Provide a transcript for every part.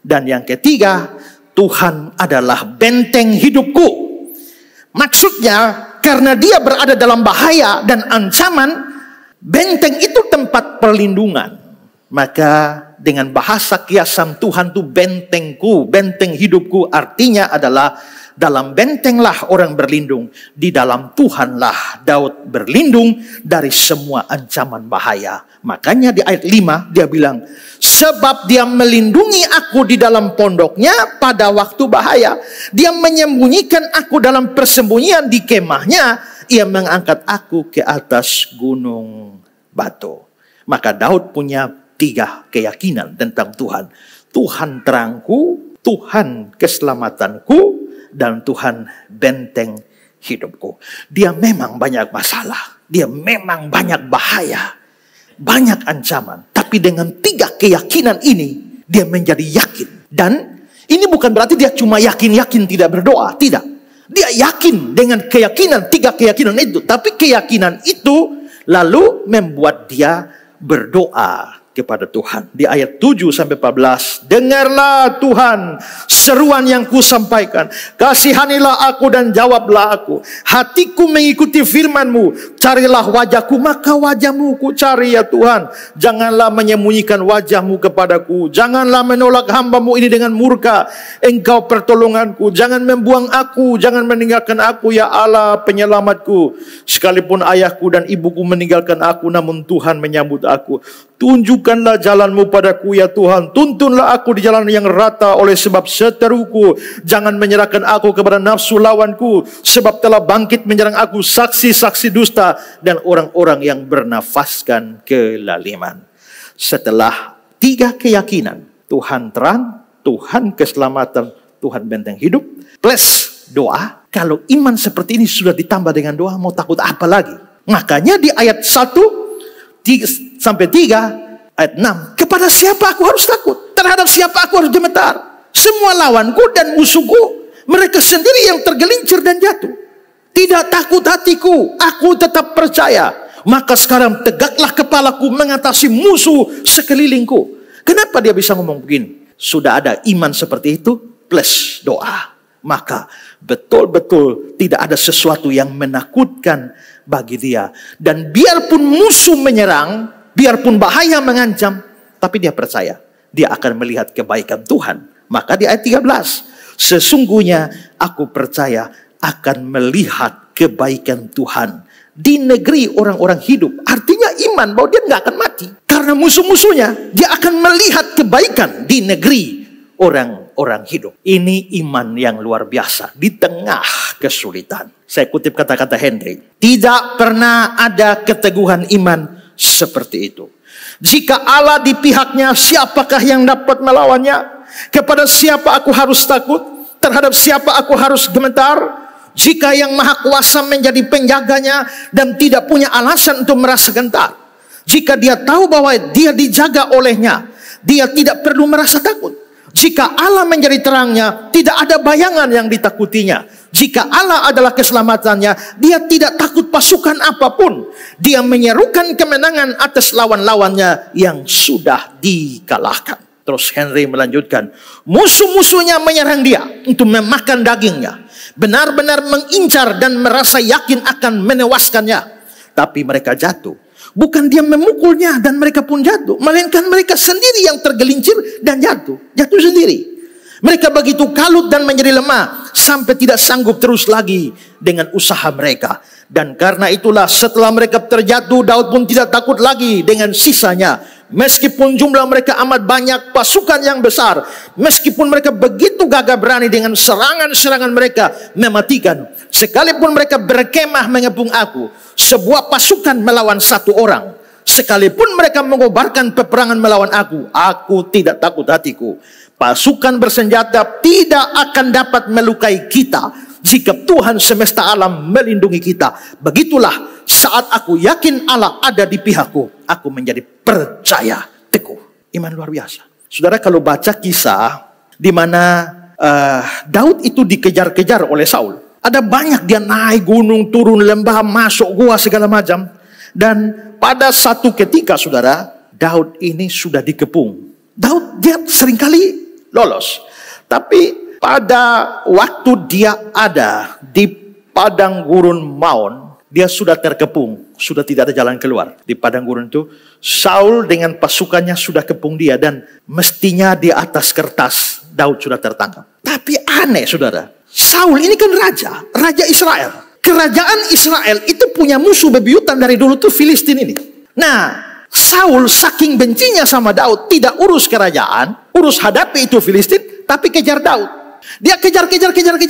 Dan yang ketiga, Tuhan adalah benteng hidupku. Maksudnya, karena dia berada dalam bahaya dan ancaman, benteng itu tempat perlindungan. Maka dengan bahasa kiasan Tuhan itu bentengku, benteng hidupku, artinya adalah dalam bentenglah orang berlindung. Di dalam Tuhanlah Daud berlindung dari semua ancaman bahaya. Makanya di ayat 5 dia bilang, sebab dia melindungi aku di dalam pondoknya pada waktu bahaya. Dia menyembunyikan aku dalam persembunyian di kemahnya. Ia mengangkat aku ke atas gunung batu. Maka Daud punya 3 keyakinan tentang Tuhan. Tuhan terangku, Tuhan keselamatanku, dan Tuhan benteng hidupku. Dia memang banyak masalah. Dia memang banyak bahaya. Banyak ancaman. Tapi dengan 3 keyakinan ini, dia menjadi yakin. Dan ini bukan berarti dia cuma yakin-yakin tidak berdoa. Tidak. Dia yakin dengan keyakinan, 3 keyakinan itu. Tapi keyakinan itu lalu membuat dia berdoa kepada Tuhan. Di ayat 7-14, dengarlah Tuhan seruan yang kusampaikan. Kasihanilah aku dan jawablah aku. Hatiku mengikuti firman-Mu. Carilah wajahku, maka wajah-Mu ku cari ya Tuhan. Janganlah menyembunyikan wajah-Mu kepadaku. Janganlah menolak hamba-Mu ini dengan murka. Engkau pertolonganku. Jangan membuang aku. Jangan meninggalkan aku ya Allah penyelamatku. Sekalipun ayahku dan ibuku meninggalkan aku, namun Tuhan menyambut aku. Tunjukkanlah jalan-Mu padaku ya Tuhan. Tuntunlah aku di jalan yang rata oleh sebab seteruku. Jangan menyerahkan aku kepada nafsu lawanku. Sebab telah bangkit menyerang aku saksi-saksi dusta dan orang-orang yang bernafaskan kelaliman. Setelah 3 keyakinan, Tuhan terang, Tuhan keselamatan, Tuhan benteng hidup, plus doa. Kalau iman seperti ini sudah ditambah dengan doa, mau takut apa lagi? Makanya di ayat 1-3 ayat 6, kepada siapa aku harus takut? Terhadap siapa aku harus gemetar? Semua lawanku dan musuhku, mereka sendiri yang tergelincir dan jatuh. Tidak takut hatiku, aku tetap percaya. Maka sekarang tegaklah kepalaku mengatasi musuh sekelilingku. Kenapa dia bisa ngomong begini? Sudah ada iman seperti itu plus doa. Maka betul-betul tidak ada sesuatu yang menakutkan bagi dia. Dan biarpun musuh menyerang, biarpun bahaya mengancam, tapi dia percaya dia akan melihat kebaikan Tuhan. Maka di ayat 13, sesungguhnya aku percaya akan melihat kebaikan Tuhan di negeri orang-orang hidup. Artinya iman bahwa dia nggak akan mati karena musuh-musuhnya. Dia akan melihat kebaikan di negeri orang-orang hidup. Ini iman yang luar biasa di tengah kesulitan. Saya kutip kata-kata Henry, tidak pernah ada keteguhan iman seperti itu. Jika Allah di pihaknya, siapakah yang dapat melawannya? Kepada siapa aku harus takut? Terhadap siapa aku harus gemetar? Jika yang maha kuasa menjadi penjaganya dan tidak punya alasan untuk merasa gentar. Jika dia tahu bahwa dia dijaga olehnya, dia tidak perlu merasa takut. Jika Allah menjadi terangnya, tidak ada bayangan yang ditakutinya. Jika Allah adalah keselamatannya, dia tidak takut pasukan apapun. Dia menyerukan kemenangan atas lawan-lawannya yang sudah dikalahkan. Terus Henry melanjutkan, musuh-musuhnya menyerang dia untuk memakan dagingnya. Benar-benar mengincar dan merasa yakin akan menewaskannya. Tapi mereka jatuh. Bukan dia memukulnya dan mereka pun jatuh, melainkan mereka sendiri yang tergelincir dan jatuh sendiri. Mereka begitu kalut dan menjadi lemah sampai tidak sanggup terus lagi dengan usaha mereka. Dan karena itulah setelah mereka terjatuh, Daud pun tidak takut lagi dengan sisanya. Meskipun jumlah mereka amat banyak, pasukan yang besar, meskipun mereka begitu gagah berani dengan serangan-serangan mereka mematikan, sekalipun mereka berkemah mengepung aku, sebuah pasukan melawan satu orang, sekalipun mereka mengobarkan peperangan melawan aku tidak takut hatiku. Pasukan bersenjata tidak akan dapat melukai kita jika Tuhan semesta alam melindungi kita. Begitulah saat aku yakin Allah ada di pihakku, aku menjadi percaya teguh. Iman luar biasa. Saudara, kalau baca kisah di mana Daud itu dikejar-kejar oleh Saul. Ada banyak dia naik gunung, turun lembah, masuk gua segala macam. Dan pada satu ketika, saudara, Daud ini sudah dikepung. Daud dia seringkali lolos. Tapi pada waktu dia ada di padang gurun Maon, dia sudah terkepung, sudah tidak ada jalan keluar. Di padang gurun itu, Saul dengan pasukannya sudah kepung dia, dan mestinya di atas kertas Daud sudah tertangkap. Tapi aneh saudara, Saul ini kan raja Israel. Kerajaan Israel itu punya musuh bebuyutan dari dulu tuh Filistin ini. Nah, Saul saking bencinya sama Daud, tidak urus kerajaan, urus hadapi itu Filistin, tapi kejar Daud. Dia kejar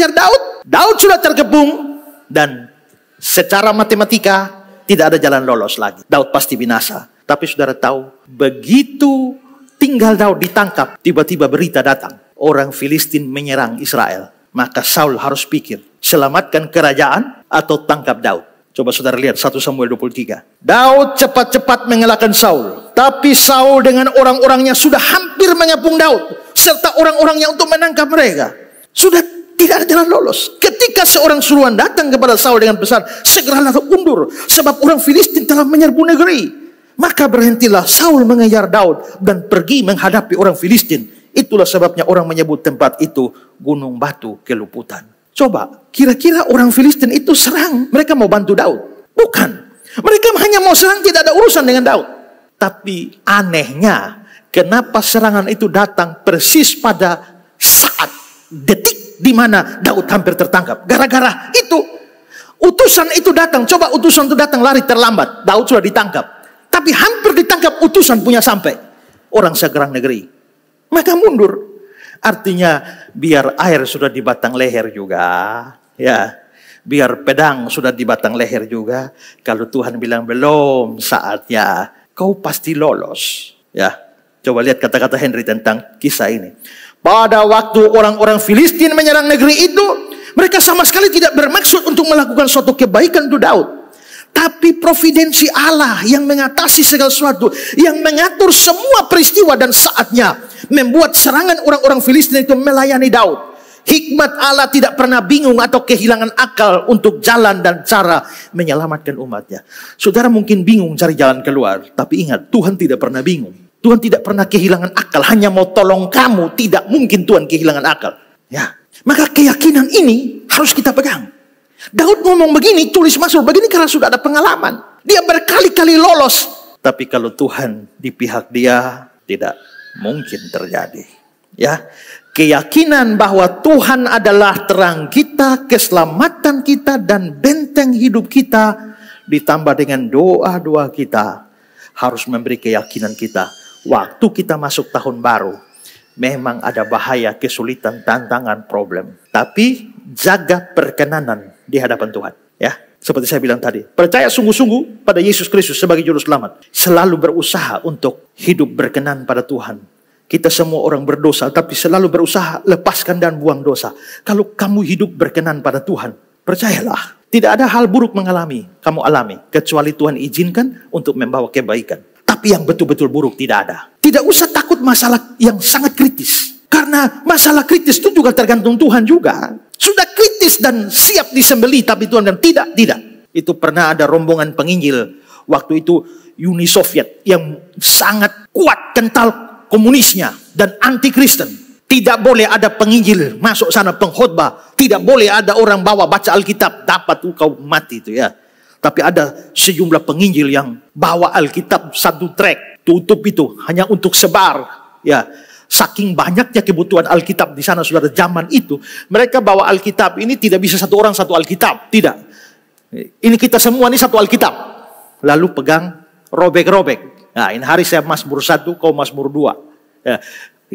Daud. Daud sudah terkepung, dan secara matematika tidak ada jalan lolos lagi. Daud pasti binasa. Tapi saudara tahu, begitu tinggal Daud ditangkap, tiba-tiba berita datang, orang Filistin menyerang Israel. Maka Saul harus pikir, selamatkan kerajaan atau tangkap Daud. Coba saudara lihat 1 Samuel 23. Daud cepat-cepat mengalahkan Saul. Tapi Saul dengan orang-orangnya sudah hampir mengepung Daud, serta orang-orangnya untuk menangkap mereka. Sudah tidak ada jalan lolos. Ketika seorang suruhan datang kepada Saul dengan pesan, segeralah undur, sebab orang Filistin telah menyerbu negeri. Maka berhentilah Saul mengejar Daud dan pergi menghadapi orang Filistin. Itulah sebabnya orang menyebut tempat itu Gunung Batu Keluputan. Coba, kira-kira orang Filistin itu serang, mereka mau bantu Daud? Bukan. Mereka hanya mau serang, tidak ada urusan dengan Daud. Tapi anehnya, kenapa serangan itu datang persis pada saat, detik di mana Daud hampir tertangkap? Gara-gara itu, utusan itu datang. Coba utusan itu datang lari terlambat, Daud sudah ditangkap. Tapi hampir ditangkap, utusan punya sampai. Orang segerang negeri. Maka mundur. Artinya biar air sudah di batang leher juga, ya, biar pedang sudah di batang leher juga, kalau Tuhan bilang belum saatnya, kau pasti lolos. Ya, coba lihat kata-kata Henry tentang kisah ini. Pada waktu orang-orang Filistin menyerang negeri itu, mereka sama sekali tidak bermaksud untuk melakukan suatu kebaikan untuk Daud. Tapi providensi Allah yang mengatasi segala sesuatu, yang mengatur semua peristiwa dan saatnya, membuat serangan orang-orang Filistin itu melayani Daud. Hikmat Allah tidak pernah bingung atau kehilangan akal untuk jalan dan cara menyelamatkan umatnya. Saudara mungkin bingung cari jalan keluar, tapi ingat, Tuhan tidak pernah bingung. Tuhan tidak pernah kehilangan akal, hanya mau tolong kamu. Tidak mungkin Tuhan kehilangan akal. Ya, maka keyakinan ini harus kita pegang. Daud ngomong begini, tulis Mazmur begini karena sudah ada pengalaman. Dia berkali-kali lolos. Tapi kalau Tuhan di pihak dia, tidak mungkin terjadi. Ya, keyakinan bahwa Tuhan adalah terang kita, keselamatan kita, dan benteng hidup kita, ditambah dengan doa-doa kita, harus memberi keyakinan kita. Waktu kita masuk tahun baru, memang ada bahaya, kesulitan, tantangan, problem. Tapi jaga perkenanan di hadapan Tuhan. Ya, seperti saya bilang tadi, percaya sungguh-sungguh pada Yesus Kristus sebagai juru selamat. Selalu berusaha untuk hidup berkenan pada Tuhan. Kita semua orang berdosa, tapi selalu berusaha lepaskan dan buang dosa. Kalau kamu hidup berkenan pada Tuhan, percayalah, tidak ada hal buruk kamu alami, kecuali Tuhan izinkan untuk membawa kebaikan. Tapi yang betul-betul buruk tidak ada. Tidak usah takut masalah yang sangat kritis. Karena masalah kritis itu juga tergantung Tuhan juga. Sudah kritis dan siap disembelih, tapi Tuhan bilang tidak. Itu pernah ada rombongan penginjil. Waktu itu Uni Soviet yang sangat kuat, kental komunisnya dan anti Kristen. Tidak boleh ada penginjil masuk sana, pengkhotbah. Tidak boleh ada orang bawa baca Alkitab, dapat kau mati itu ya. Tapi ada sejumlah penginjil yang bawa Alkitab satu trek, tutup itu hanya untuk sebar. Ya, saking banyaknya kebutuhan Alkitab di sana, saudara, zaman itu mereka bawa Alkitab ini tidak bisa satu orang satu Alkitab, tidak. Ini kita semua ini satu Alkitab. Lalu pegang, robek-robek. Nah, ini hari saya Mazmur 1, kau Mazmur 2. Ya,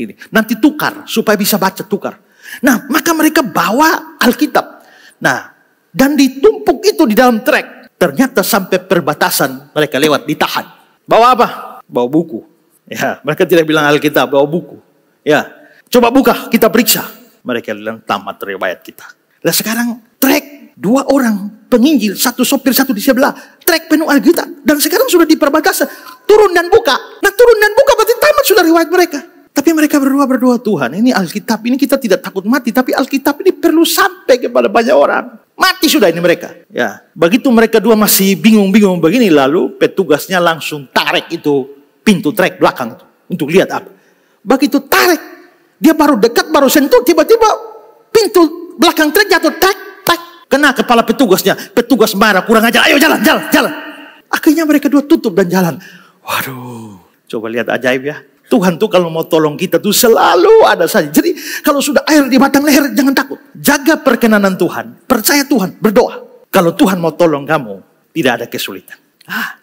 ini. Nanti tukar supaya bisa baca, tukar. Nah, maka mereka bawa Alkitab. Nah, dan ditumpuk itu di dalam trek. Ternyata sampai perbatasan mereka lewat, ditahan. Bawa apa? Bawa buku. Ya, mereka tidak bilang Alkitab, bawa buku. Ya, coba buka, kita periksa. Mereka bilang tamat riwayat kita. Dan sekarang trek 2 orang penginjil, satu sopir, satu di sebelah, trek penuh Alkitab. Dan sekarang sudah di perbatasan, turun dan buka. Nah, turun dan buka berarti tamat sudah riwayat mereka. Tapi mereka berdoa, Tuhan, ini Alkitab ini kita tidak takut mati, tapi Alkitab ini perlu sampai kepada banyak orang. Mati sudah ini mereka. Ya, begitu mereka dua masih bingung-bingung begini, lalu petugasnya langsung tarik itu pintu trek belakang itu untuk lihat apa. Begitu tarik, Dia baru dekat, baru sentuh, tiba-tiba pintu belakang truk jatuh, tak, tak. Kena kepala petugasnya. Petugas marah, kurang ajar, ayo jalan, jalan, jalan. Akhirnya mereka dua tutup dan jalan. Waduh, coba lihat ajaib ya. Tuhan tuh kalau mau tolong kita tuh selalu ada saja. Jadi kalau sudah air di batang leher, jangan takut. Jaga perkenanan Tuhan, percaya Tuhan, berdoa. Kalau Tuhan mau tolong kamu, tidak ada kesulitan.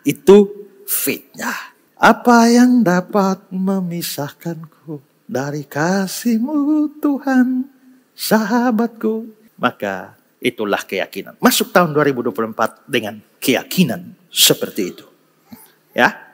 Itu faith-nya. Apa yang dapat memisahkanku dari kasih-Mu Tuhan, sahabatku? Maka itulah keyakinan. Masuk tahun 2024 dengan keyakinan seperti itu. Ya.